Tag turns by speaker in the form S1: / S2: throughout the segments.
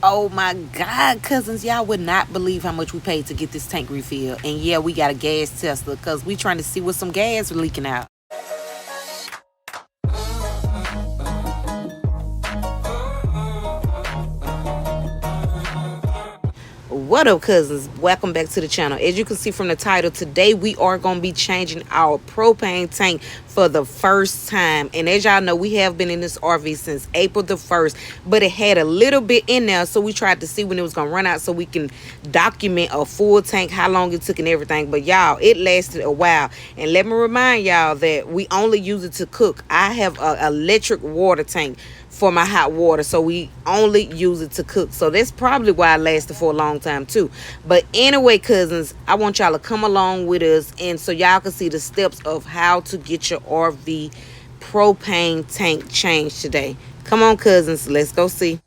S1: Oh my God, cousins, y'all would not believe how much we paid to get this tank refilled. And yeah, we got a gas tester because we trying to see what some gas leaking out. What up, cousins? Welcome back to the channel. As you can see from the title, today we are going to be changing our propane tank for the first time. And as y'all know, we have been in this RV since April the 1st, but it had a little bit in there, so we tried to see when it was going to run out so we can document a full tank, how long it took and everything. But y'all, it lasted a while. And let me remind y'all that we only use it to cook. I have an electric water tank for my hot water, so we only use it to cook. So that's probably why it lasted for a long time too. But anyway, cousins, I want y'all to come along with us, and so y'all can see the steps of how to get your RV propane tank changed today. Come on, cousins, let's go see.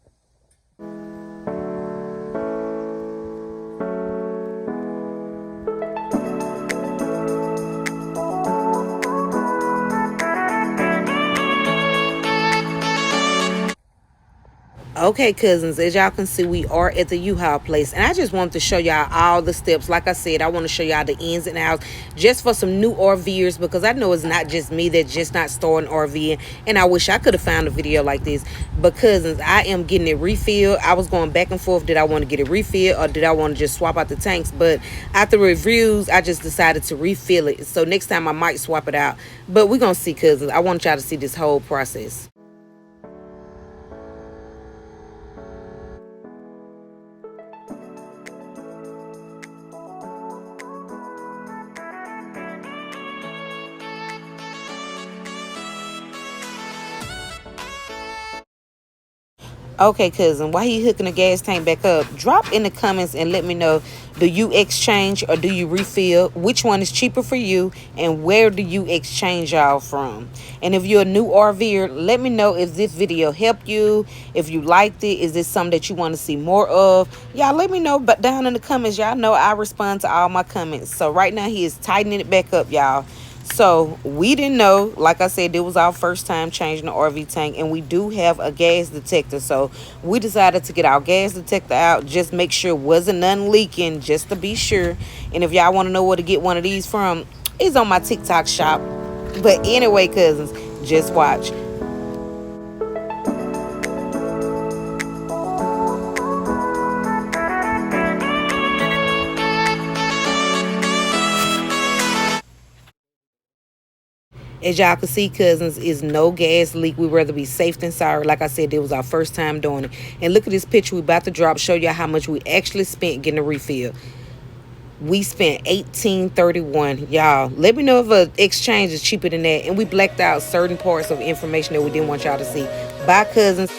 S1: Okay, cousins, as y'all can see, we are at the U-Haul place, and I just wanted to show y'all all the steps. Like I said, I want to show y'all the ins and outs just for some new RVers, because I know it's not just me that's just not starting RVing, and I wish I could have found a video like this. But cousins, I am getting it refilled. I was going back and forth, did I want to get it refilled or did I want to just swap out the tanks? But after reviews, I just decided to refill it. So next time I might swap it out, but we're gonna see, cousins. I want y'all to see this whole process. Okay, cousin, while he hooking the gas tank back up, drop in the comments and let me know, do you exchange or do you refill? Which one is cheaper for you, and where do you exchange y'all from? And if you're a new RVer, let me know if this video helped you, if you liked it. Is this something that you want to see more of? Y'all let me know but down in the comments. Y'all know I respond to all my comments. So right now he is tightening it back up, y'all. So we didn't know, like I said, it was our first time changing the RV tank, and we do have a gas detector. So we decided to get our gas detector out, just make sure wasn't none leaking, just to be sure. And if y'all want to know where to get one of these from, it's on my TikTok shop. But anyway, cousins, just watch. As y'all can see, cousins, is no gas leak. We'd rather be safe than sorry. Like I said, it was our first time doing it. And look at this picture we about to drop, show y'all how much we actually spent getting a refill. We spent $18.31. Y'all, let me know if an exchange is cheaper than that. And we blacked out certain parts of information that we didn't want y'all to see. Bye, cousins.